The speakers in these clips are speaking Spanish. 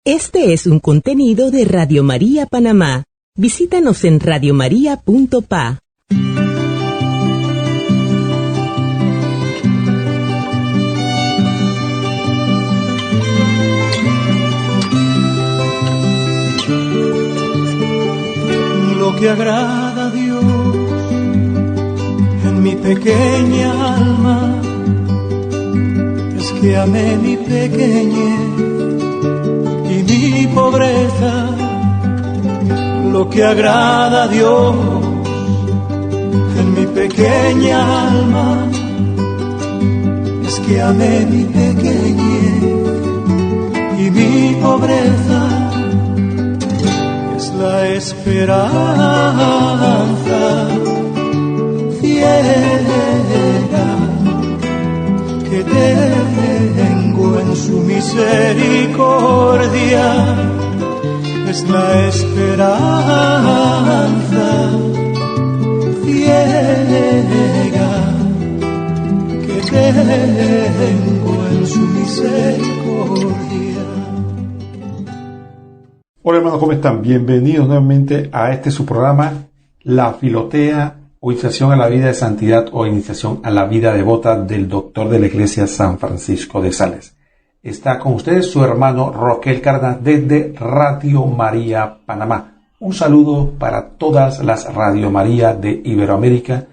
Este es un contenido de Radio María Panamá. Visítanos en radiomaria.pa. Lo que agrada a Dios en mi pequeña alma es que amé mi pequeñez y mi pobreza. Lo que agrada a Dios en mi pequeña alma es que amé mi pequeñez y mi pobreza. Es la esperanza ciega que tengo en su misericordia. Es la esperanza ciega que tengo en su misericordia. Hola hermanos, ¿cómo están? Bienvenidos nuevamente a su programa, La Filotea, o Iniciación a la Vida de Santidad o Iniciación a la Vida Devota del Doctor de la Iglesia San Francisco de Sales. Está con ustedes su hermano Roquel Cárdenas desde Radio María Panamá. Un saludo para todas las Radio María de Iberoamérica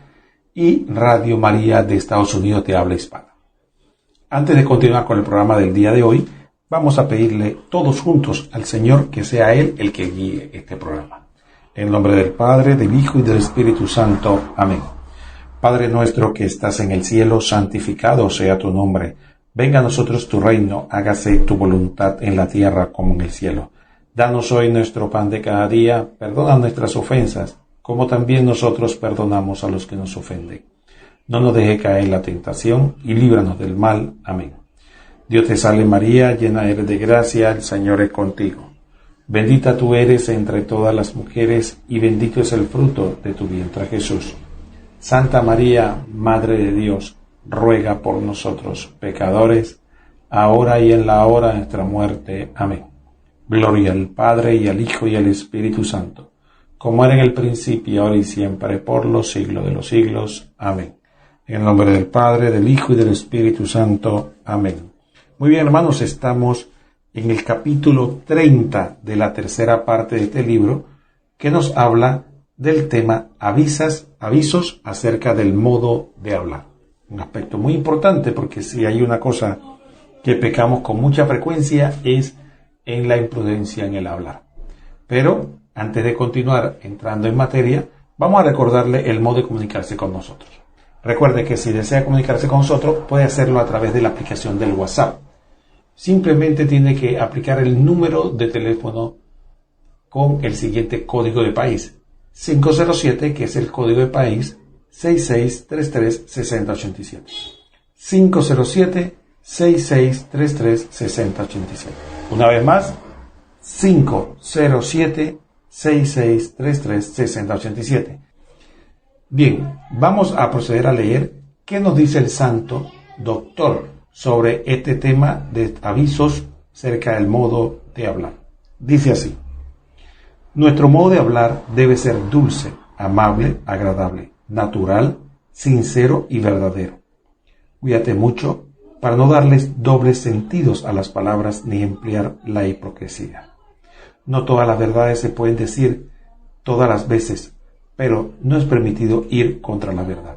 y Radio María de Estados Unidos de habla hispana. Antes de continuar con el programa del día de hoy, vamos a pedirle todos juntos al Señor que sea Él el que guíe este programa. En nombre del Padre, del Hijo y del Espíritu Santo. Amén. Padre nuestro que estás en el cielo, santificado sea tu nombre. Venga a nosotros tu reino, hágase tu voluntad en la tierra como en el cielo. Danos hoy nuestro pan de cada día, perdona nuestras ofensas, como también nosotros perdonamos a los que nos ofenden. No nos deje caer en la tentación y líbranos del mal. Amén. Dios te salve María, llena eres de gracia, el Señor es contigo. Bendita tú eres entre todas las mujeres y bendito es el fruto de tu vientre Jesús. Santa María, Madre de Dios, ruega por nosotros pecadores, ahora y en la hora de nuestra muerte. Amén. Gloria al Padre y al Hijo y al Espíritu Santo, como era en el principio, ahora y siempre, por los siglos de los siglos. Amén. En el nombre del Padre, del Hijo y del Espíritu Santo. Amén. Muy bien, hermanos, estamos en el capítulo 30 de la tercera parte de este libro, que nos habla del tema avisos acerca del modo de hablar. Un aspecto muy importante, porque si hay una cosa que pecamos con mucha frecuencia es en la imprudencia en el hablar. Pero antes de continuar entrando en materia, vamos a recordarle el modo de comunicarse con nosotros. Recuerde que si desea comunicarse con nosotros, puede hacerlo a través de la aplicación del WhatsApp. Simplemente tiene que aplicar el número de teléfono con el siguiente código de país: 507, que es el código de país 6633-6087. 507-6633-6087. Una vez más, 507-6633-6087. Bien, vamos a proceder a leer qué nos dice el Santo Doctor sobre este tema de avisos acerca del modo de hablar. Dice así: nuestro modo de hablar debe ser dulce, amable, agradable, natural, sincero y verdadero. Cuídate mucho para no darles dobles sentidos a las palabras ni emplear la hipocresía. No todas las verdades se pueden decir todas las veces, pero no es permitido ir contra la verdad.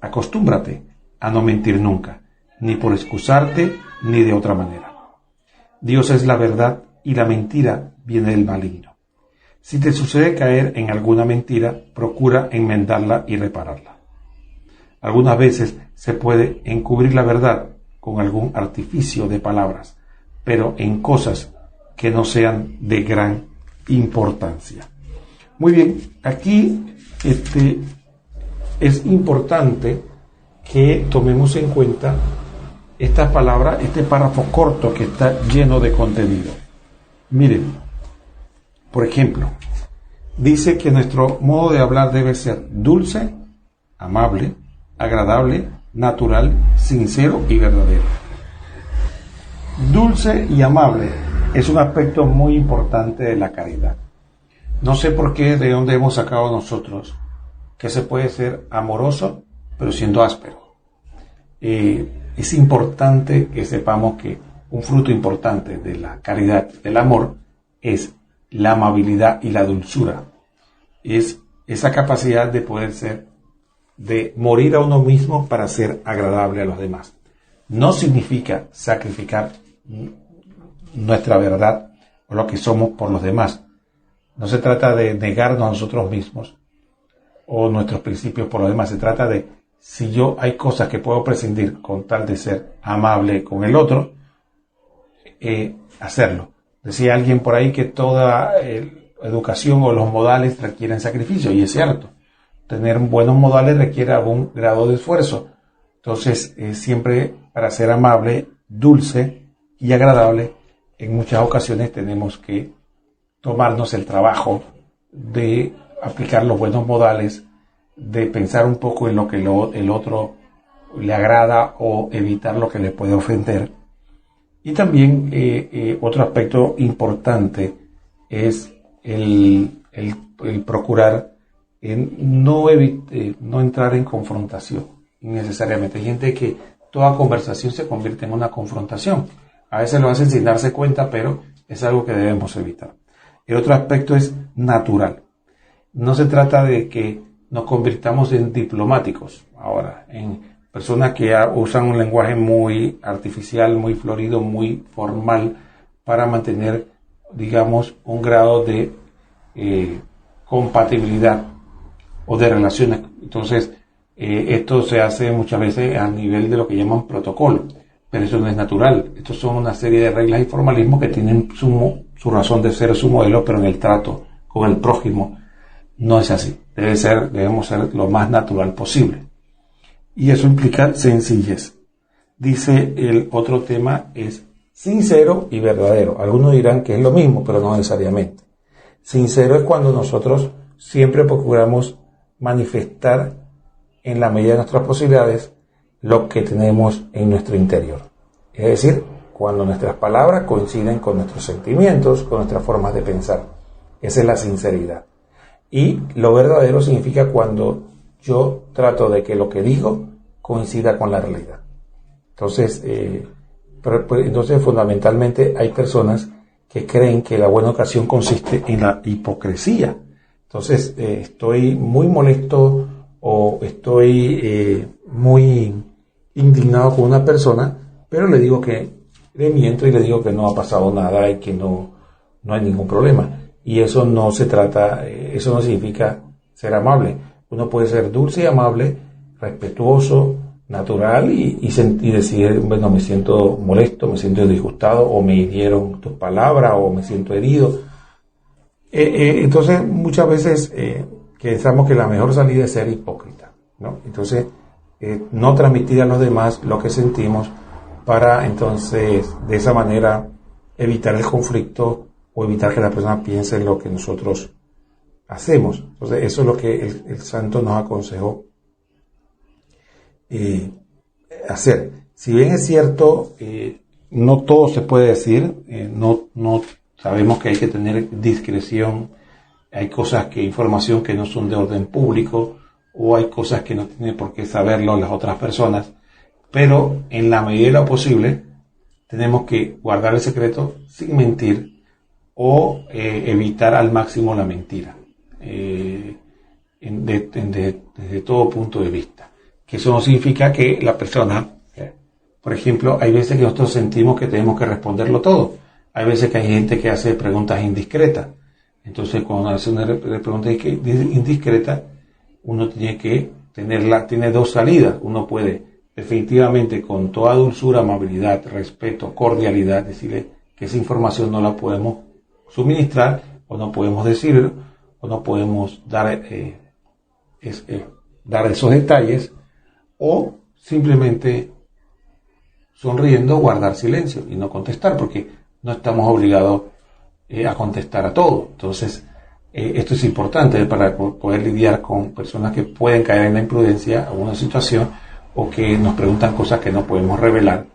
Acostúmbrate a no mentir nunca, ni por excusarte ni de otra manera. Dios es la verdad y la mentira viene del maligno. Si te sucede caer en alguna mentira, procura enmendarla y repararla. Algunas veces se puede encubrir la verdad con algún artificio de palabras, pero en cosas que no sean de gran importancia. Muy bien, aquí es importante que tomemos en cuenta esta palabra, este párrafo corto que está lleno de contenido. Miren, por ejemplo, dice que nuestro modo de hablar debe ser dulce, amable, agradable, natural, sincero y verdadero. Dulce y amable es un aspecto muy importante de la caridad. No sé por qué, de dónde hemos sacado nosotros que se puede ser amoroso, pero siendo áspero. Es importante que sepamos que un fruto importante de la caridad, del amor, es la amabilidad y la dulzura. Es esa capacidad de poder ser, de morir a uno mismo para ser agradable a los demás. No significa sacrificar nuestra verdad o lo que somos por los demás. No se trata de negarnos a nosotros mismos o nuestros principios por los demás. Se trata de, si yo hay cosas que puedo prescindir con tal de ser amable con el otro, hacerlo. Decía alguien por ahí que toda educación o los modales requieren sacrificio, y es cierto. Tener buenos modales requiere algún grado de esfuerzo. Entonces, siempre para ser amable, dulce y agradable, en muchas ocasiones tenemos que tomarnos el trabajo de aplicar los buenos modales, de pensar un poco en lo que el otro le agrada o evitar lo que le puede ofender. Y también otro aspecto importante es el procurar no entrar en confrontación innecesariamente. Hay gente que toda conversación se convierte en una confrontación. A veces lo hacen sin darse cuenta, pero es algo que debemos evitar. El otro aspecto es natural. No se trata de que nos convirtamos en diplomáticos ahora, en personas que usan un lenguaje muy artificial, muy florido, muy formal, para mantener, digamos, un grado de compatibilidad o de relaciones. Entonces, esto se hace muchas veces a nivel de lo que llaman protocolo, pero eso no es natural. Estos son una serie de reglas y formalismos que tienen su razón de ser, su modelo, pero en el trato con el prójimo no es así. Debemos ser lo más natural posible. Y eso implica sencillez. Dice el otro tema es sincero y verdadero. Algunos dirán que es lo mismo, pero no necesariamente. Sincero es cuando nosotros siempre procuramos manifestar en la medida de nuestras posibilidades lo que tenemos en nuestro interior. Es decir, cuando nuestras palabras coinciden con nuestros sentimientos, con nuestras formas de pensar. Esa es la sinceridad. Y lo verdadero significa cuando yo trato de que lo que digo coincida con la realidad. Entonces, entonces fundamentalmente hay personas que creen que la buena ocasión consiste en la hipocresía. Entonces, estoy muy molesto o estoy muy indignado con una persona, pero le digo que le miento y le digo que no ha pasado nada y que no hay ningún problema. Y eso no se trata, eso no significa ser amable. Uno puede ser dulce y amable, respetuoso, natural y decir, bueno, me siento molesto, me siento disgustado, o me hirieron tus palabras, o me siento herido. Entonces, muchas veces pensamos que la mejor salida es ser hipócrita, ¿no? Entonces, no transmitir a los demás lo que sentimos para entonces, de esa manera, evitar el conflicto o evitar que la persona piense en lo que nosotros hacemos. Entonces, eso es lo que el santo nos aconsejó hacer. Si bien es cierto, no todo se puede decir, no sabemos que hay que tener discreción, hay información que no son de orden público, o hay cosas que no tienen por qué saberlo las otras personas, pero en la medida de lo posible tenemos que guardar el secreto sin mentir o evitar al máximo la mentira, desde todo punto de vista. Que eso no significa que la persona, por ejemplo, hay veces que nosotros sentimos que tenemos que responderlo todo. Hay veces que hay gente que hace preguntas indiscretas. Entonces, cuando hace una pregunta indiscreta, uno tiene dos salidas. Uno puede definitivamente con toda dulzura, amabilidad, respeto, cordialidad, decirle que esa información no la podemos suministrar, o no podemos decir, o no podemos dar esos detalles, o simplemente sonriendo guardar silencio y no contestar, porque no estamos obligados a contestar a todo. Entonces, esto es importante para poder lidiar con personas que pueden caer en la imprudencia o una situación, o que nos preguntan cosas que no podemos revelar.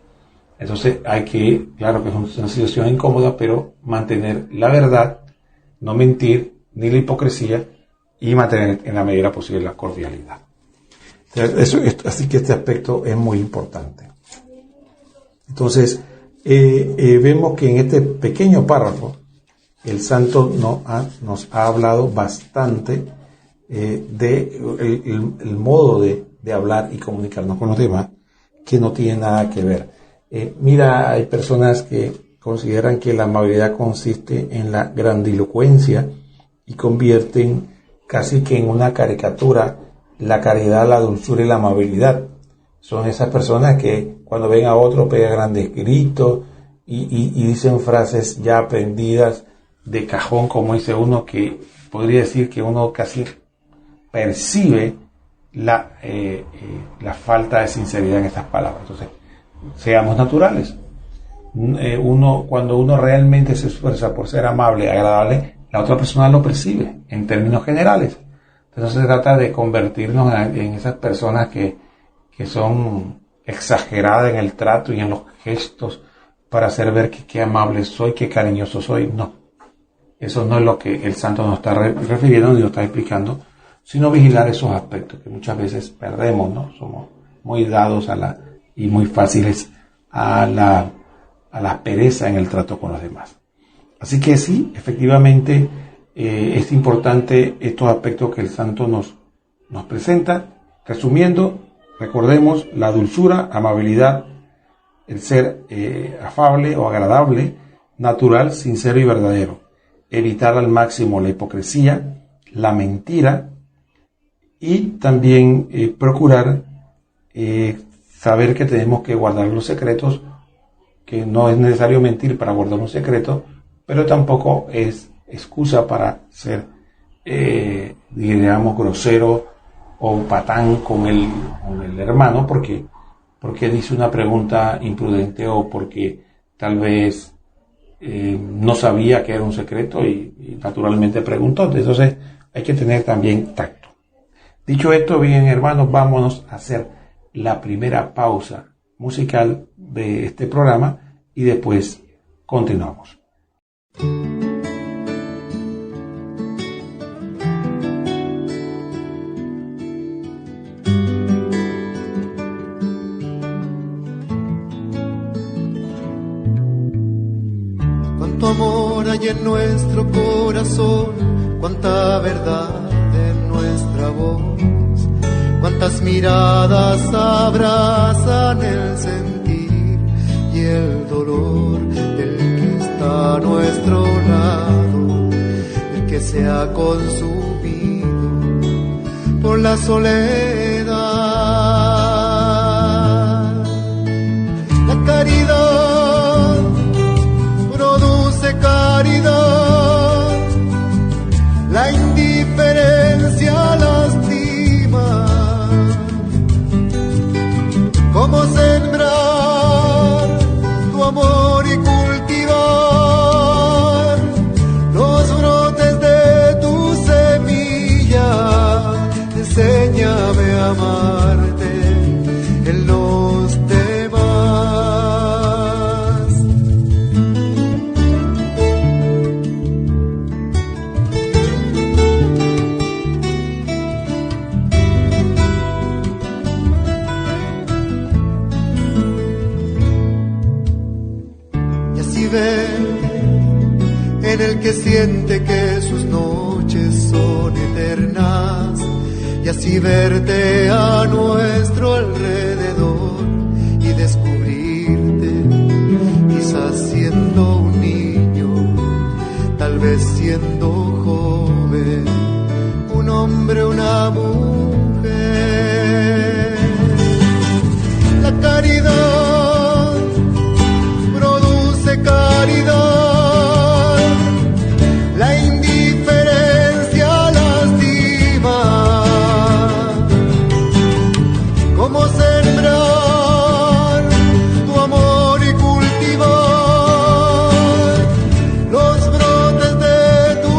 Entonces hay que, claro que es una situación incómoda, pero mantener la verdad, no mentir, ni la hipocresía, y mantener en la medida posible la cordialidad. Así que este aspecto es muy importante. Entonces, vemos que en este pequeño párrafo, el santo nos ha hablado bastante de el modo de hablar y comunicarnos con los demás, que no tiene nada que ver. Mira, hay personas que consideran que la amabilidad consiste en la grandilocuencia y convierten casi que en una caricatura la caridad, la dulzura y la amabilidad. Son esas personas que cuando ven a otro pegan grandes gritos y dicen frases ya aprendidas de cajón, como dice uno, que podría decir que uno casi percibe la falta de sinceridad en estas palabras. Entonces, seamos naturales. Cuando uno realmente se esfuerza por ser amable y agradable, la otra persona lo percibe en términos generales. Entonces se trata de convertirnos en esas personas que son exageradas en el trato y en los gestos para hacer ver que qué amable soy, qué cariñoso soy. No, eso no es lo que el santo nos está refiriendo ni nos está explicando, sino vigilar esos aspectos que muchas veces perdemos, ¿no? Somos muy dados y muy fáciles a la pereza en el trato con los demás. Así que sí, efectivamente, es importante estos aspectos que el santo nos presenta. Resumiendo, recordemos la dulzura, amabilidad, el ser afable o agradable, natural, sincero y verdadero. Evitar al máximo la hipocresía, la mentira y también procurar saber que tenemos que guardar los secretos, que no es necesario mentir para guardar un secreto, pero tampoco es excusa para ser, digamos, grosero o patán con el hermano porque dice una pregunta imprudente o porque tal vez no sabía que era un secreto y naturalmente preguntó. Entonces hay que tener también tacto. Dicho esto, bien hermanos, vámonos a hacer la primera pausa musical de este programa y después continuamos. Cuánto amor hay en nuestro corazón, cuánta verdad en nuestra voz, cuántas miradas abrazan el sentir y el dolor del que está a nuestro lado, el que se ha consumido por la soledad. La caridad produce caridad, la indiferencia lastima. ¿Cómo sembrar tu amor y cultivar los brotes de tu semilla? Enséñame a amarte en los demás. En el que siente que sus noches son eternas, y así verte a nuestro alrededor y descubrirte, quizás siendo un niño, tal vez siendo joven, un hombre, una mujer. La caridad produce caridad, la indiferencia lastima. ¿Cómo sembrar tu amor y cultivar los brotes de tu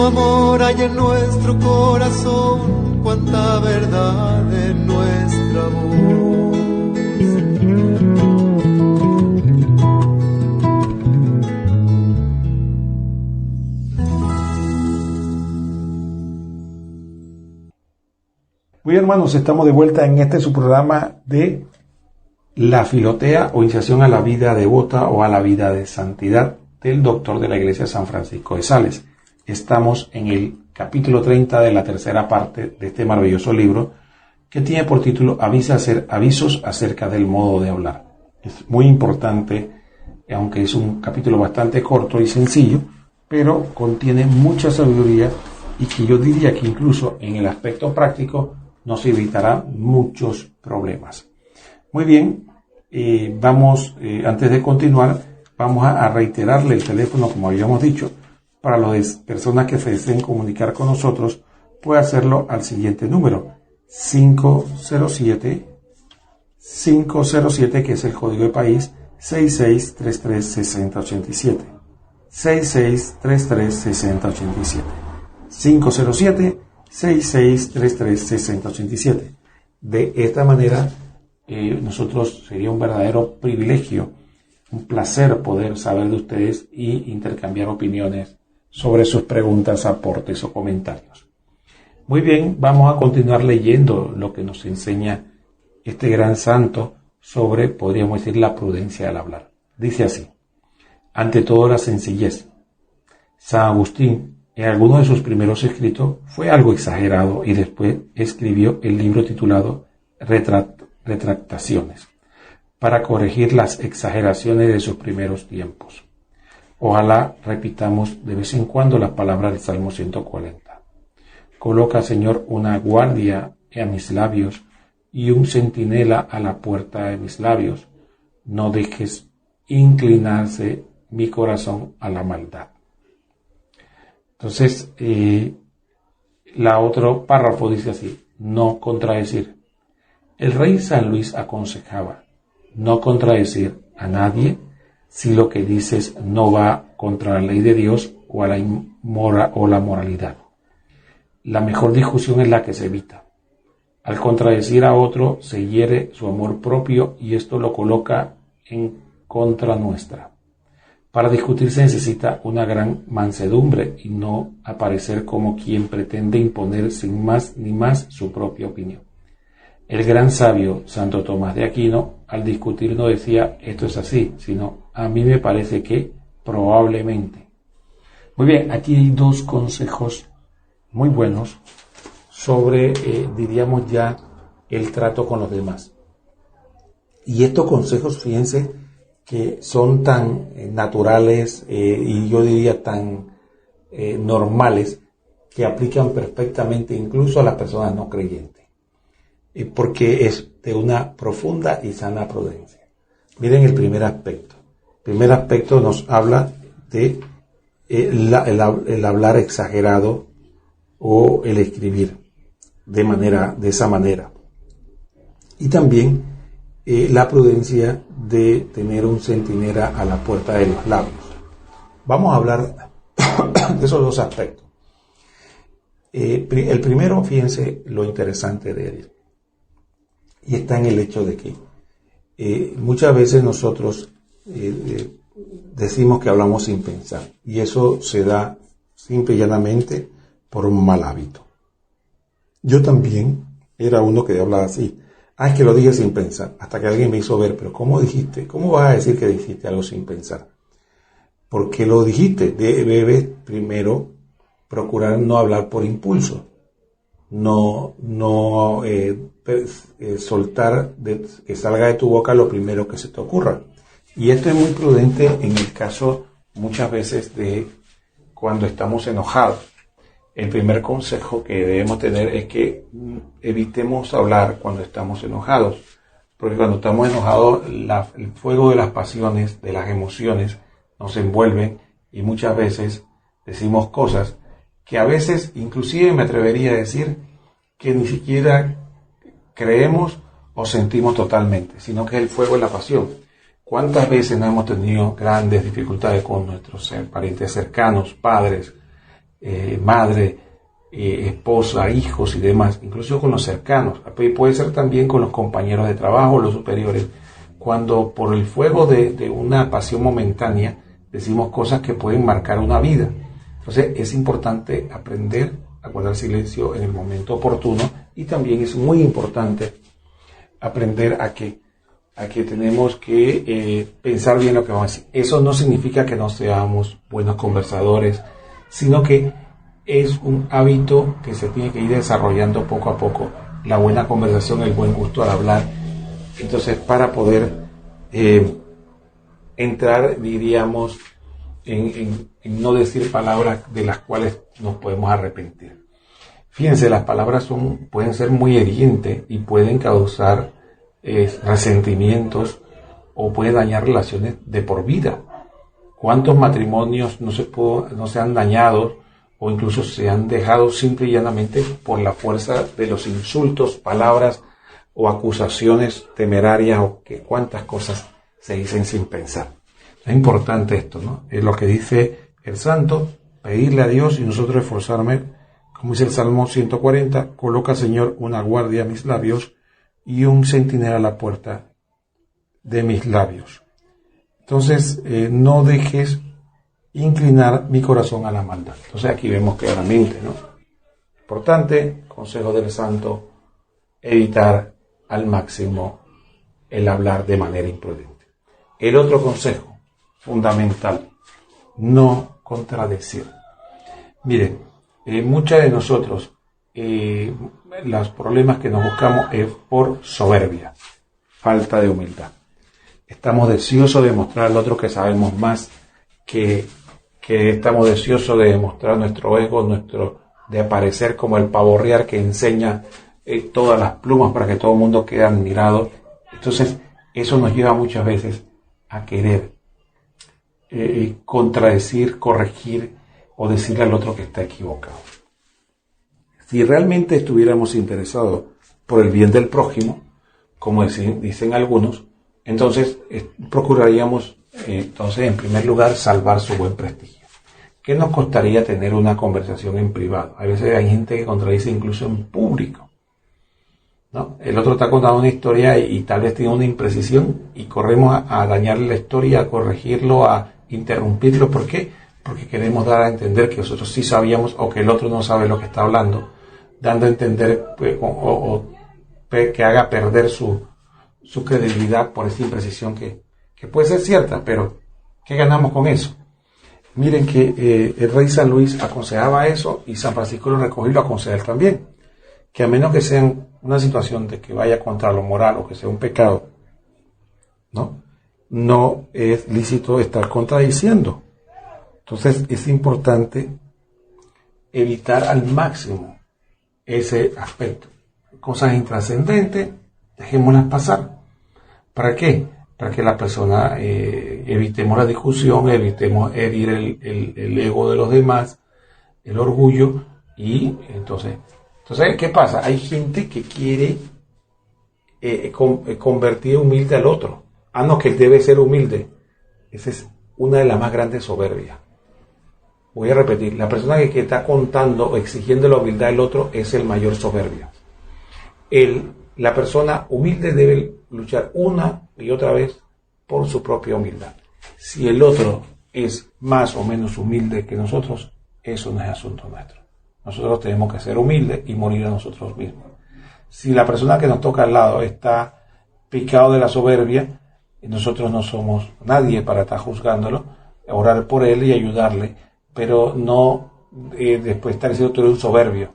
amor hay en nuestro corazón, cuánta verdad en nuestra voz. Muy bien, hermanos, estamos de vuelta en este su programa de La Filotea o Iniciación a la Vida Devota o a la Vida de Santidad del Doctor de la Iglesia San Francisco de Sales. Estamos en el capítulo 30 de la tercera parte de este maravilloso libro que tiene por título Avisos acerca del modo de hablar. Es muy importante, aunque es un capítulo bastante corto y sencillo, pero contiene mucha sabiduría y que yo diría que incluso en el aspecto práctico nos evitará muchos problemas. Muy bien, antes de continuar, vamos a reiterarle el teléfono, como habíamos dicho, para las personas que se deseen comunicar con nosotros, puede hacerlo al siguiente número, 507, que es el código de país, 6633-6087. 6633-6087. 507-6633-6087. De esta manera, nosotros sería un verdadero privilegio, un placer poder saber de ustedes y intercambiar opiniones sobre sus preguntas, aportes o comentarios. Muy bien, vamos a continuar leyendo lo que nos enseña este gran santo sobre, podríamos decir, la prudencia al hablar. Dice así: ante todo la sencillez. San Agustín, en alguno de sus primeros escritos, fue algo exagerado y después escribió el libro titulado Retractaciones, para corregir las exageraciones de sus primeros tiempos. Ojalá repitamos de vez en cuando las palabras del Salmo 140. Coloca, Señor, una guardia a mis labios y un centinela a la puerta de mis labios. No dejes inclinarse mi corazón a la maldad. Entonces, la otro párrafo dice así: no contradecir. El rey San Luis aconsejaba no contradecir a nadie si lo que dices no va contra la ley de Dios o la moralidad. La mejor discusión es la que se evita. Al contradecir a otro se hiere su amor propio y esto lo coloca en contra nuestra. Para discutir se necesita una gran mansedumbre y no aparecer como quien pretende imponer sin más ni más su propia opinión. El gran sabio Santo Tomás de Aquino, al discutir, no decía esto es así, sino a mí me parece que probablemente. Muy bien, aquí hay dos consejos muy buenos sobre, diríamos ya, el trato con los demás. Y estos consejos, fíjense, que son tan naturales y yo diría tan normales, que aplican perfectamente incluso a las personas no creyentes. Porque es de una profunda y sana prudencia. Miren el primer aspecto. El primer aspecto nos habla de el hablar exagerado o el escribir de esa manera. Y también la prudencia de tener un centinela a la puerta de los labios. Vamos a hablar de esos dos aspectos. El primero, fíjense lo interesante de él. Y está en el hecho de que muchas veces nosotros decimos que hablamos sin pensar. Y eso se da simple y llanamente por un mal hábito. Yo también era uno que hablaba así. Es que lo dije sin pensar. Hasta que alguien me hizo ver, pero ¿cómo dijiste? ¿Cómo vas a decir que dijiste algo sin pensar? Porque lo dijiste. Debes primero procurar no hablar por impulso. No soltar que salga de tu boca lo primero que se te ocurra. Y esto es muy prudente en el caso muchas veces de cuando estamos enojados. El primer consejo que debemos tener es que evitemos hablar cuando estamos enojados, porque cuando estamos enojados el fuego de las pasiones, de las emociones nos envuelven y muchas veces decimos cosas que a veces inclusive me atrevería a decir que ni siquiera creemos o sentimos totalmente, sino que es el fuego de la pasión. ¿Cuántas veces no hemos tenido grandes dificultades con nuestros parientes cercanos, padres, madre, esposa, hijos y demás, incluso con los cercanos. Puede ser también con los compañeros de trabajo, los superiores. Cuando por el fuego de una pasión momentánea decimos cosas que pueden marcar una vida. Entonces es importante aprender a guardar silencio en el momento oportuno, y también es muy importante aprender a que tenemos que pensar bien lo que vamos a decir. Eso no significa que no seamos buenos conversadores, sino que es un hábito que se tiene que ir desarrollando poco a poco. La buena conversación, el buen gusto al hablar. Entonces, para poder entrar, diríamos, en no decir palabras de las cuales nos podemos arrepentir. Fíjense, las palabras pueden ser muy hirientes y pueden causar resentimientos o pueden dañar relaciones de por vida. ¿Cuántos matrimonios no se han dañado o incluso se han dejado simple y llanamente por la fuerza de los insultos, palabras o acusaciones temerarias, o que cuántas cosas se dicen sin pensar? Es importante esto, ¿no? Es lo que dice el santo, pedirle a Dios y nosotros esforzarme, como dice el Salmo 140, coloca, Señor, una guardia a mis labios y un centinela a la puerta de mis labios. Entonces, no dejes inclinar mi corazón a la maldad. Entonces aquí vemos claramente, ¿no? Importante, consejo del santo, evitar al máximo el hablar de manera imprudente. El otro consejo fundamental, no contradecir. Miren, muchos de nosotros, los problemas que nos buscamos es por soberbia, falta de humildad. Estamos deseosos de demostrar al otro que sabemos más, que estamos deseosos de demostrar nuestro ego, de aparecer como el pavorreal que enseña todas las plumas para que todo el mundo quede admirado. Entonces, eso nos lleva muchas veces a querer contradecir, corregir o decirle al otro que está equivocado. Si realmente estuviéramos interesados por el bien del prójimo, como dicen algunos, entonces procuraríamos en primer lugar salvar su buen prestigio. ¿Qué nos costaría tener una conversación en privado? A veces hay gente que contradice incluso en público, ¿no? El otro está contando una historia y tal vez tiene una imprecisión y corremos a dañarle la historia, a corregirlo, a interrumpirlo. ¿Por qué? Porque queremos dar a entender que nosotros sí sabíamos o que el otro no sabe lo que está hablando, dando a entender que haga perder su credibilidad por esta imprecisión que puede ser cierta, pero ¿qué ganamos con eso? Miren que el rey San Luis aconsejaba eso y San Francisco lo recogió y lo aconseja él también, que a menos que sea una situación de que vaya contra lo moral o que sea un pecado, no es lícito estar contradiciendo. Entonces es importante evitar al máximo ese aspecto. Cosas intrascendentes, dejémoslas pasar. ¿Para qué? Para que la persona evitemos la discusión, evitemos herir el ego de los demás, el orgullo, y entonces, ¿qué pasa? Hay gente que quiere convertir humilde al otro. No, que debe ser humilde. Esa es una de las más grandes soberbias. Voy a repetir, la persona que está contando o exigiendo la humildad del otro es el mayor soberbio. La persona humilde debe luchar una y otra vez por su propia humildad. Si el otro es más o menos humilde que nosotros, eso no es asunto nuestro. Nosotros tenemos que ser humildes y morir a nosotros mismos. Si la persona que nos toca al lado está picado de la soberbia, nosotros no somos nadie para estar juzgándolo, orar por él y ayudarle, pero no después estar diciendo tú eres un soberbio.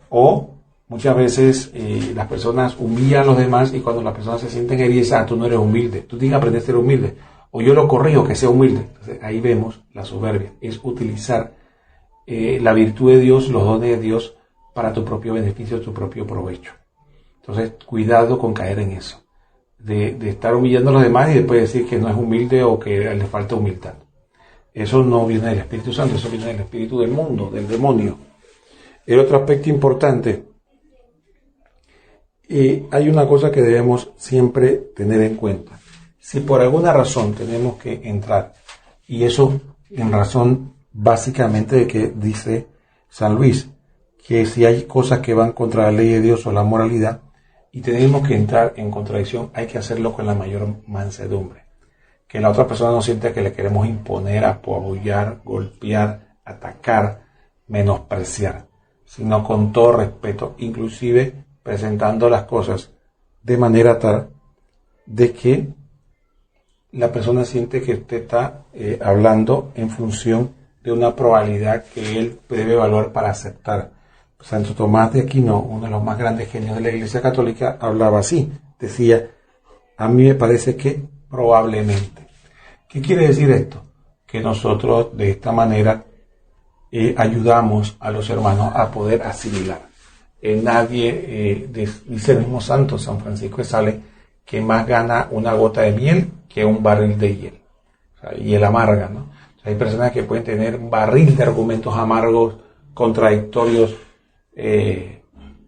O muchas veces las personas humillan a los demás y cuando las personas se sienten heridas, tú no eres humilde, tú tienes que aprender a ser humilde. O yo lo corrijo, que sea humilde. Entonces, ahí vemos la soberbia, es utilizar la virtud de Dios, los dones de Dios para tu propio beneficio, tu propio provecho. Entonces, cuidado con caer en eso, de estar humillando a los demás y después decir que no es humilde o que le falta humildad. Eso no viene del Espíritu Santo, eso viene del espíritu del mundo, del demonio. El otro aspecto importante, hay una cosa que debemos siempre tener en cuenta. Si por alguna razón tenemos que entrar, y eso en razón básicamente de que dice San Luis, que si hay cosas que van contra la ley de Dios o la moralidad y tenemos que entrar en contradicción, hay que hacerlo con la mayor mansedumbre. Que la otra persona no sienta que le queremos imponer, apoyar, golpear, atacar, menospreciar, sino con todo respeto, inclusive presentando las cosas de manera tal de que la persona siente que usted está hablando en función de una probabilidad que él debe evaluar para aceptar. Santo Tomás de Aquino, uno de los más grandes genios de la Iglesia Católica, hablaba así, decía, a mí me parece que probablemente. ¿Qué quiere decir esto? Que nosotros de esta manera ayudamos a los hermanos a poder asimilar. Nadie, dice el mismo santo San Francisco de Sales, que más gana una gota de miel que un barril de hiel. O sea, hiel amarga, ¿no? O sea, hay personas que pueden tener un barril de argumentos amargos, contradictorios,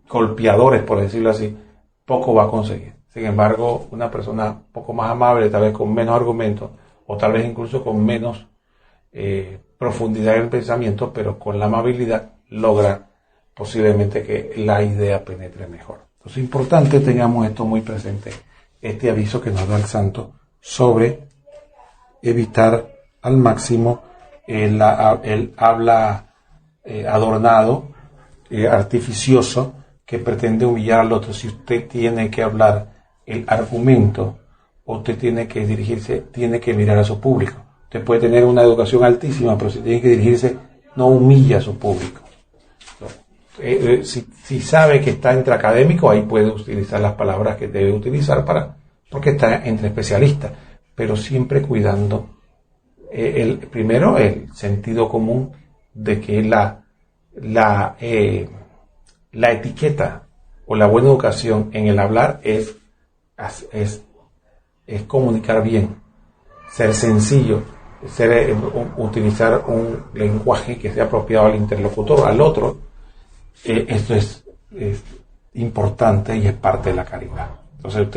golpeadores, por decirlo así, poco va a conseguir. Sin embargo, una persona un poco más amable, tal vez con menos argumentos, o tal vez incluso con menos profundidad en el pensamiento, pero con la amabilidad logra posiblemente que la idea penetre mejor. Entonces es importante que tengamos esto muy presente, este aviso que nos da el santo sobre evitar al máximo el habla adornado, artificioso, que pretende humillar al otro. Si usted tiene que hablar el argumento, usted tiene que dirigirse, tiene que mirar a su público. Usted puede tener una educación altísima, pero si tiene que dirigirse, no humilla a su público. Si sabe que está entre académicos, ahí puede utilizar las palabras que debe utilizar porque está entre especialistas, pero siempre cuidando primero el sentido común de que la etiqueta o la buena educación en el hablar es comunicar bien, ser sencillo, utilizar un lenguaje que sea apropiado al interlocutor, al otro. Esto es importante y es parte de la caridad. Entonces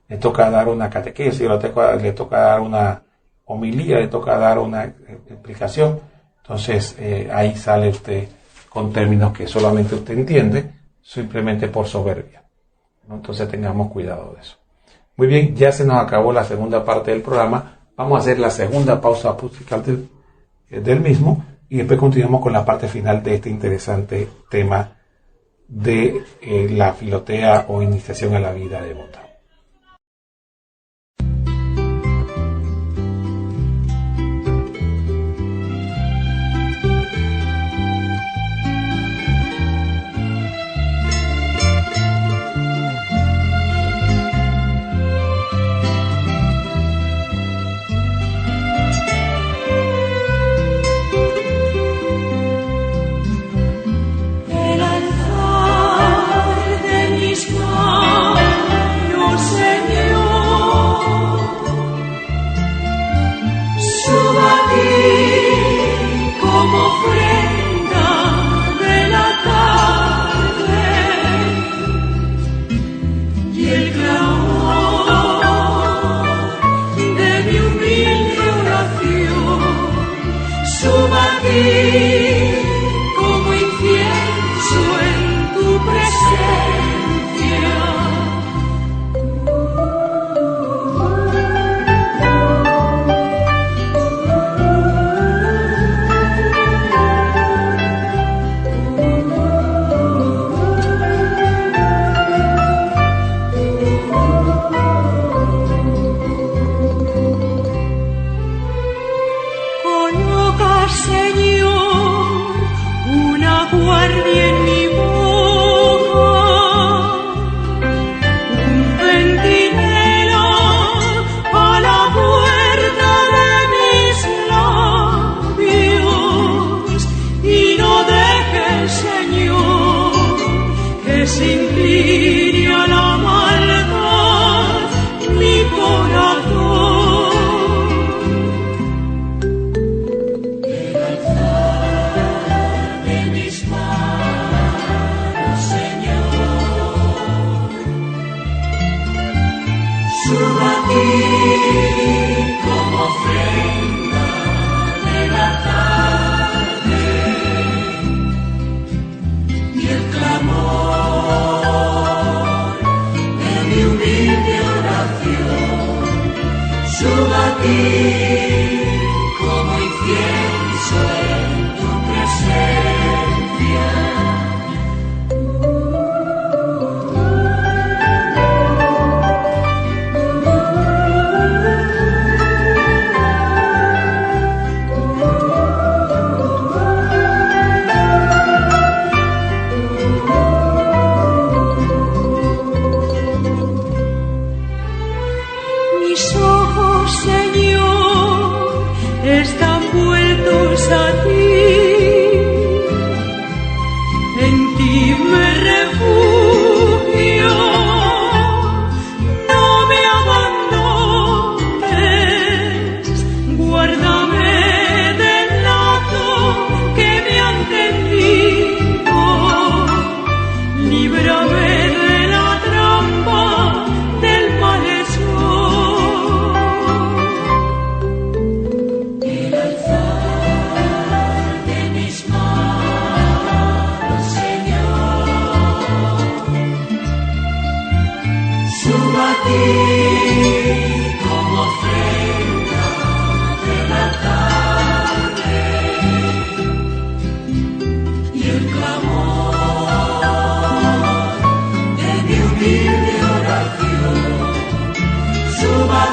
le toca dar una catequesis, le toca dar una homilía, le toca dar una explicación. Entonces ahí sale usted con términos que solamente usted entiende, simplemente por soberbia, ¿no? Entonces tengamos cuidado de eso. Muy bien, ya se nos acabó la segunda parte del programa. Vamos a hacer la segunda pausa musical del mismo y después continuamos con la parte final de este interesante tema de la filotea o iniciación a la vida devota.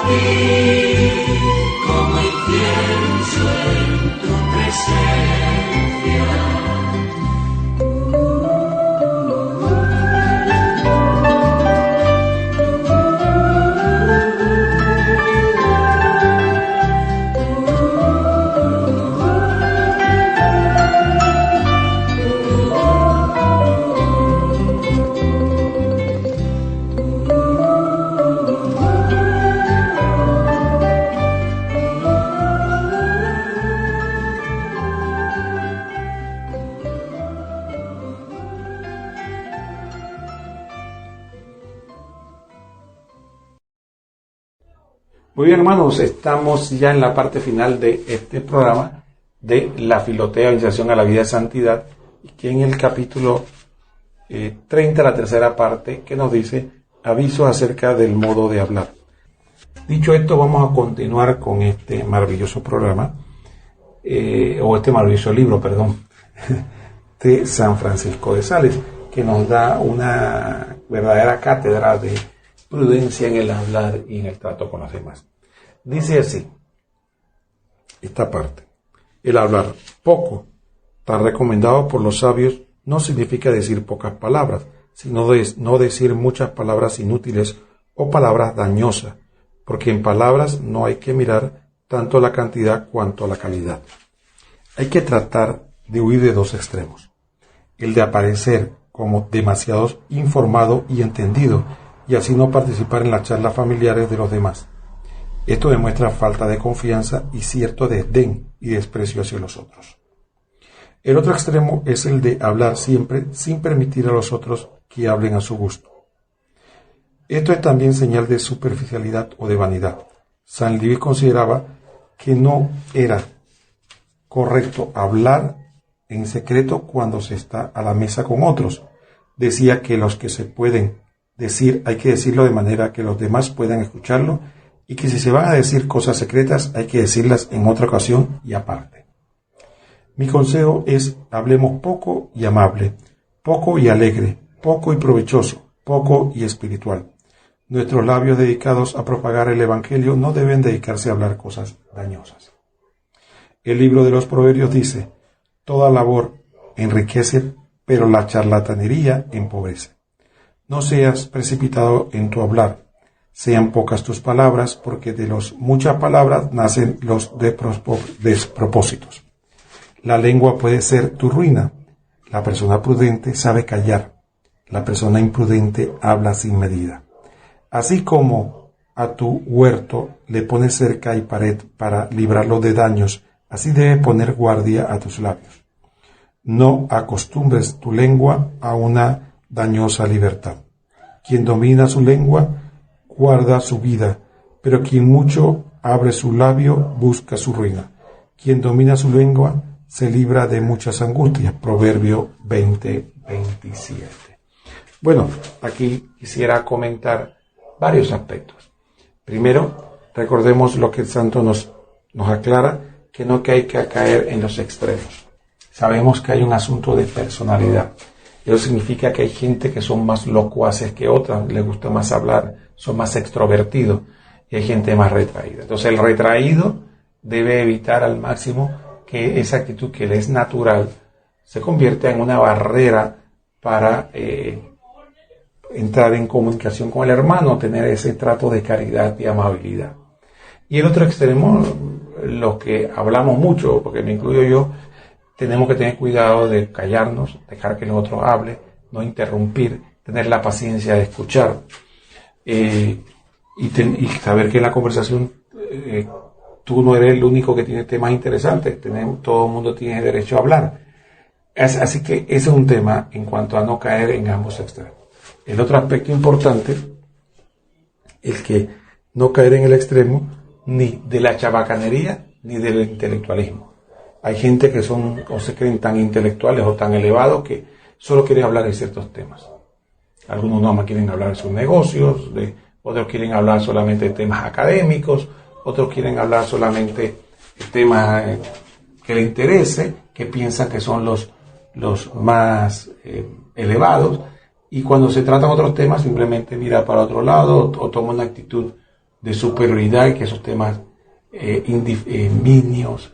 ti como incienso en tu presencia. Muy bien, hermanos, estamos ya en la parte final de este programa de la Filotea, Iniciación a la Vida de Santidad, y que en el capítulo 30, la tercera parte, que nos dice aviso acerca del modo de hablar. Dicho esto, vamos a continuar con este maravilloso programa, o este maravilloso libro, perdón, de San Francisco de Sales, que nos da una verdadera cátedra de prudencia en el hablar y en el trato con los demás. Dice así, esta parte: el hablar poco, tan recomendado por los sabios, no significa decir pocas palabras, sino no decir muchas palabras inútiles o palabras dañosas, porque en palabras no hay que mirar tanto la cantidad cuanto la calidad. Hay que tratar de huir de dos extremos: el de aparecer como demasiado informado y entendido, y así no participar en las charlas familiares de los demás. Esto demuestra falta de confianza y cierto desdén y desprecio hacia los otros. El otro extremo es el de hablar siempre sin permitir a los otros que hablen a su gusto. Esto es también señal de superficialidad o de vanidad. San Luis consideraba que no era correcto hablar en secreto cuando se está a la mesa con otros. Decía que los que se pueden decir hay que decirlo de manera que los demás puedan escucharlo, y que si se van a decir cosas secretas hay que decirlas en otra ocasión y aparte. Mi consejo es: hablemos poco y amable, poco y alegre, poco y provechoso, poco y espiritual. Nuestros labios dedicados a propagar el Evangelio no deben dedicarse a hablar cosas dañosas. El libro de los Proverbios dice: toda labor enriquece, pero la charlatanería empobrece. No seas precipitado en tu hablar, sean pocas tus palabras, porque de las muchas palabras nacen los despropósitos. La lengua puede ser tu ruina. La persona prudente sabe callar. La persona imprudente habla sin medida. Así como a tu huerto le pones cerca y pared para librarlo de daños, así debes poner guardia a tus labios. No acostumbres tu lengua a una dañosa libertad. Quien domina su lengua guarda su vida, pero quien mucho abre su labio busca su ruina. Quien domina su lengua se libra de muchas angustias. Proverbio 20:27. Bueno, aquí quisiera comentar varios aspectos. Primero, recordemos lo que el santo nos aclara, que no que hay que caer en los extremos. Sabemos que hay un asunto de personalidad. Eso significa que hay gente que son más locuaces que otras, les gusta más hablar, son más extrovertidos, y hay gente más retraída. Entonces el retraído debe evitar al máximo que esa actitud que le es natural se convierta en una barrera para entrar en comunicación con el hermano, tener ese trato de caridad y amabilidad. Y el otro extremo, los que hablamos mucho, porque me incluyo yo, tenemos que tener cuidado de callarnos, dejar que el otro hable, no interrumpir, tener la paciencia de escuchar, y saber que en la conversación tú no eres el único que tiene temas interesantes, todo el mundo tiene derecho a hablar. Así que ese es un tema en cuanto a no caer en ambos extremos. El otro aspecto importante es que no caer en el extremo ni de la chabacanería ni del intelectualismo. Hay gente que son o se creen tan intelectuales o tan elevados que solo quieren hablar de ciertos temas. Algunos no más quieren hablar de sus negocios, otros quieren hablar solamente de temas académicos, otros quieren hablar solamente de temas que les interese, que piensan que son los más elevados, y cuando se tratan otros temas simplemente mira para otro lado o toma una actitud de superioridad y que esos temas minios,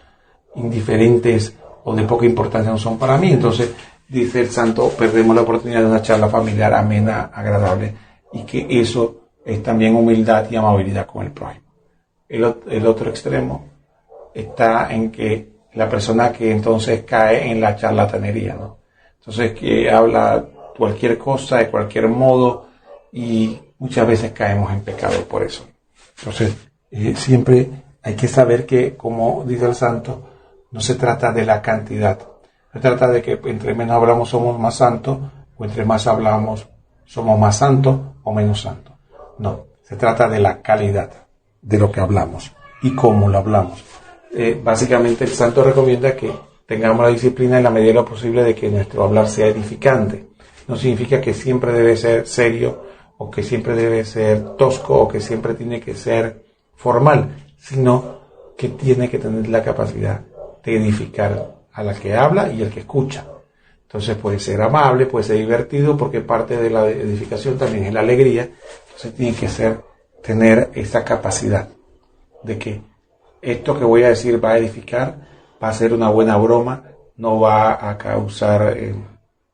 indiferentes o de poca importancia no son para mí. Entonces, dice el santo, perdemos la oportunidad de una charla familiar amena, agradable, y que eso es también humildad y amabilidad con el prójimo. El otro extremo está en que la persona que entonces cae en la charlatanería, ¿no? Entonces, que habla cualquier cosa, de cualquier modo, y muchas veces caemos en pecado por eso. Entonces, siempre hay que saber que, como dice el santo, no se trata de la cantidad. Se trata de que entre menos hablamos somos más santos, o entre más hablamos somos más santos o menos santos. No, se trata de la calidad de lo que hablamos y cómo lo hablamos. Básicamente el santo recomienda que tengamos la disciplina en la medida de lo posible de que nuestro hablar sea edificante. No significa que siempre debe ser serio, o que siempre debe ser tosco, o que siempre tiene que ser formal, sino que tiene que tener la capacidad de edificar a la que habla y al que escucha. Entonces puede ser amable, puede ser divertido, porque parte de la edificación también es la alegría. Entonces tiene que tener esa capacidad de que esto que voy a decir va a edificar, va a ser una buena broma, no va a causar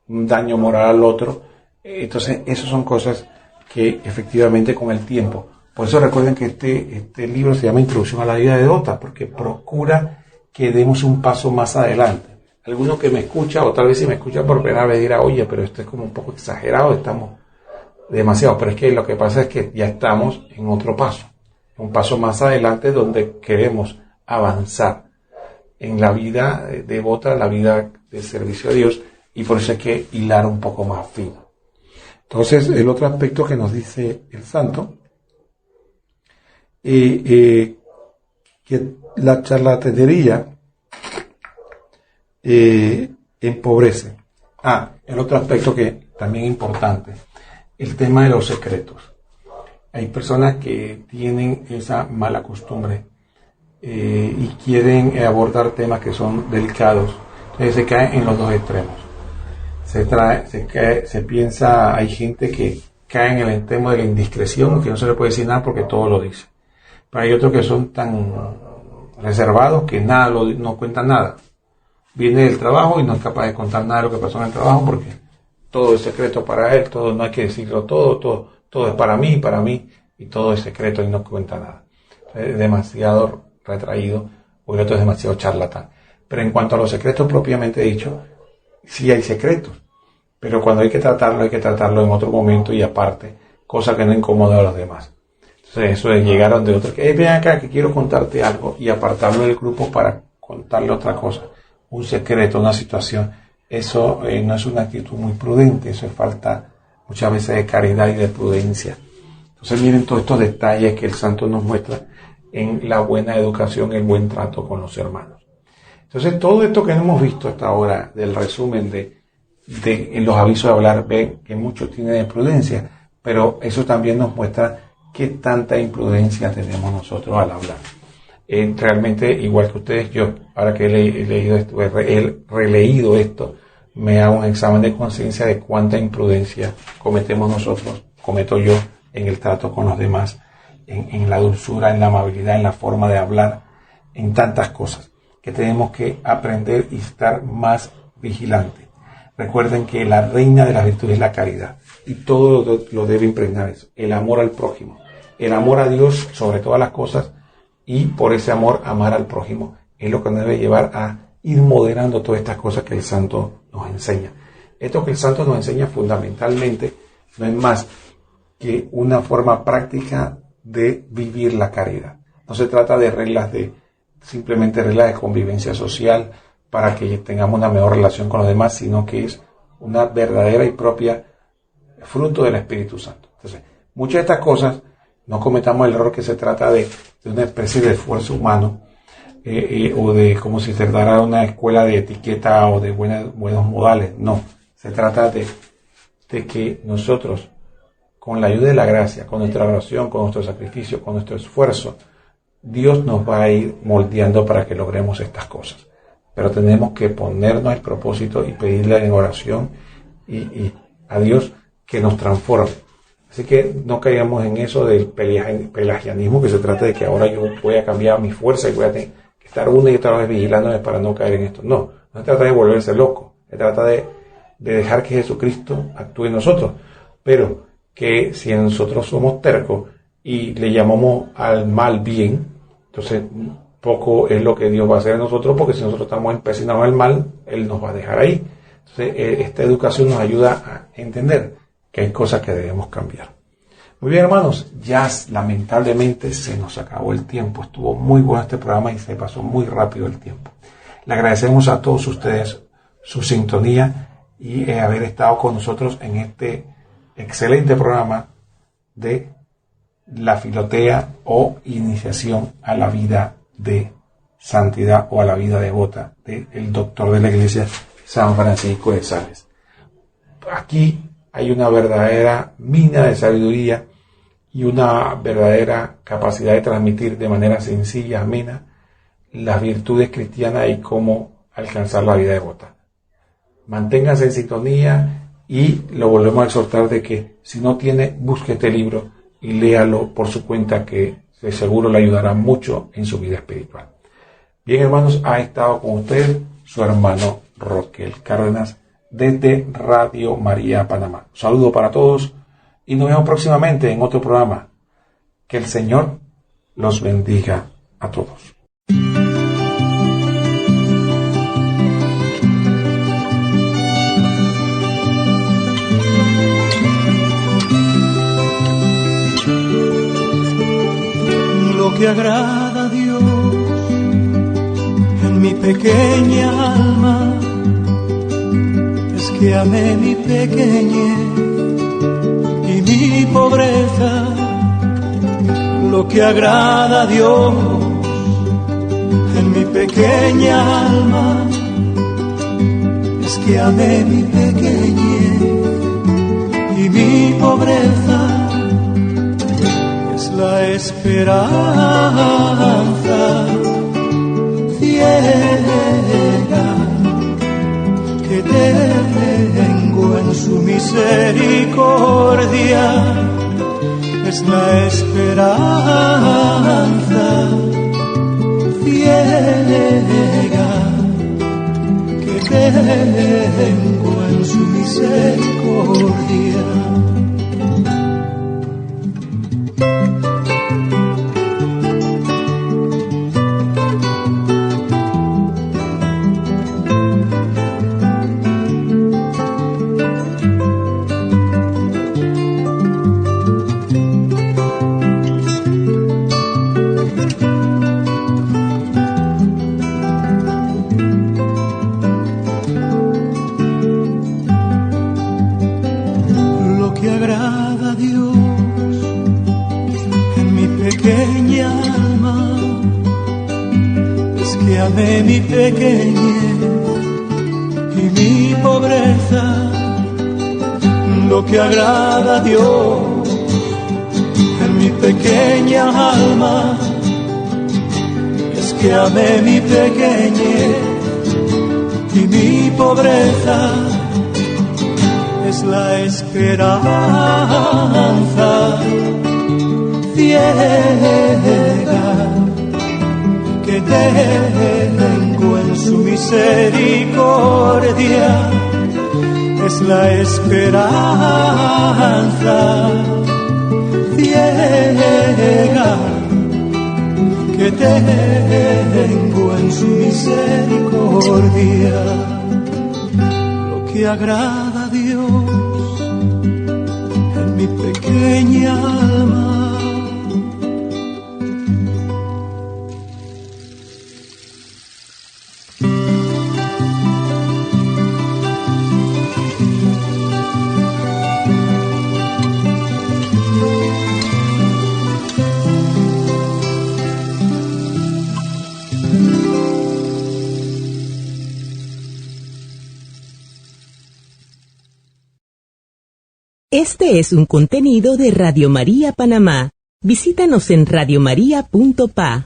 un daño moral al otro. Entonces esas son cosas que efectivamente con el tiempo. Por eso recuerden que este libro se llama Introducción a la vida devota, porque procura que demos un paso más adelante. Alguno que me escucha, o tal vez si me escucha por primera vez, dirá, oye, pero esto es como un poco exagerado, estamos demasiado. Pero es que lo que pasa es que ya estamos en otro paso, un paso más adelante donde queremos avanzar en la vida devota, la vida de servicio a Dios, y por eso hay que hilar un poco más fino. Entonces, el otro aspecto que nos dice el santo, que la charlatanería empobrece. El otro aspecto que también es importante, el tema de los secretos. Hay personas que tienen esa mala costumbre y quieren abordar temas que son delicados. Entonces se caen en los dos extremos. Se piensa, hay gente que cae en el tema de la indiscreción, que no se le puede decir nada porque todo lo dice. Pero hay otros que son tan reservados que no cuentan nada. Viene del trabajo y no es capaz de contar nada de lo que pasó en el trabajo porque todo es secreto para él, todo no hay que decirlo, todo es para mí, y todo es secreto y no cuenta nada. Es demasiado retraído, o el otro es demasiado charlatán. Pero en cuanto a los secretos propiamente dicho, sí hay secretos, pero cuando hay que tratarlo en otro momento y aparte, cosa que no incomoda a los demás. Entonces eso de llegar a donde otro, ven acá que quiero contarte algo, y apartarlo del grupo para contarle otra cosa, un secreto, una situación, eso no es una actitud muy prudente, eso es falta muchas veces de caridad y de prudencia. Entonces miren todos estos detalles que el santo nos muestra en la buena educación, el buen trato con los hermanos. Entonces todo esto que hemos visto hasta ahora, del resumen de los avisos de hablar, ven que mucho tiene de prudencia, pero eso también nos muestra qué tanta imprudencia tenemos nosotros al hablar. Realmente, igual que ustedes, yo, ahora que he leído esto, he releído esto, me hago un examen de conciencia de cuánta imprudencia cometo yo en el trato con los demás, en la dulzura, en la amabilidad, en la forma de hablar, en tantas cosas, que tenemos que aprender y estar más vigilantes. Recuerden que la reina de las virtudes es la caridad, y todo lo debe impregnar eso, el amor al prójimo, el amor a Dios sobre todas las cosas, y por ese amor amar al prójimo es lo que nos debe llevar a ir moderando todas estas cosas que el santo nos enseña. Esto que el santo nos enseña fundamentalmente no es más que una forma práctica de vivir la caridad. No se trata de simplemente reglas de convivencia social para que tengamos una mejor relación con los demás, sino que es una verdadera y propia fruto del Espíritu Santo. Entonces, muchas de estas cosas, no cometamos el error que se trata de una especie de esfuerzo humano, o de como si se tratara una escuela de etiqueta o de buenos modales. No, se trata de que nosotros, con la ayuda de la gracia, con nuestra oración, con nuestro sacrificio, con nuestro esfuerzo, Dios nos va a ir moldeando para que logremos estas cosas. Pero tenemos que ponernos el propósito y pedirle en oración y a Dios que nos transforme, Así que no caigamos en eso del pelagianismo, que se trata de que ahora yo voy a cambiar mi fuerza y voy a tener que estar una y otra vez vigilándome para no caer en esto. No se trata de volverse loco, se trata de dejar que Jesucristo actúe en nosotros. Pero que si nosotros somos tercos y le llamamos al mal bien, entonces poco es lo que Dios va a hacer en nosotros, porque si nosotros estamos empecinados al mal, Él nos va a dejar ahí. Entonces esta educación nos ayuda a entender que hay cosas que debemos cambiar. Muy bien, hermanos, ya lamentablemente se nos acabó el tiempo. Estuvo muy bueno este programa y se pasó muy rápido el tiempo. Le agradecemos a todos ustedes su sintonía y haber estado con nosotros en este excelente programa de la Filotea o Iniciación a la Vida de Santidad o a la Vida Devota del doctor de la Iglesia, San Francisco de Sales. Aquí hay una verdadera mina de sabiduría y una verdadera capacidad de transmitir de manera sencilla, amena, las virtudes cristianas y cómo alcanzar la vida devota. Manténganse en sintonía y lo volvemos a exhortar de que si no tiene, busque este libro y léalo por su cuenta, que de seguro le ayudará mucho en su vida espiritual. Bien, hermanos, ha estado con usted su hermano Roquel Cárdenas desde Radio María Panamá. Un saludo para todos y nos vemos próximamente en otro programa. Que el Señor los bendiga a todos. Lo que agrada a Dios en mi pequeña alma es que amé mi pequeñez y mi pobreza. Lo que agrada a Dios en mi pequeña alma es que amé mi pequeñez y mi pobreza. Es la esperanza ciega que tengo en su misericordia. Es la esperanza ciega que tengo en su misericordia. Amé mi pequeñez y mi pobreza. Lo que agrada a Dios en mi pequeña alma es que amé mi pequeñez y mi pobreza. Es la esperanza ciega que tengo en su misericordia. Es la esperanza ciega que tengo en su misericordia. Lo que agrada a Dios en mi pequeña alma. Este es un contenido de Radio María Panamá. Visítanos en radiomaria.pa.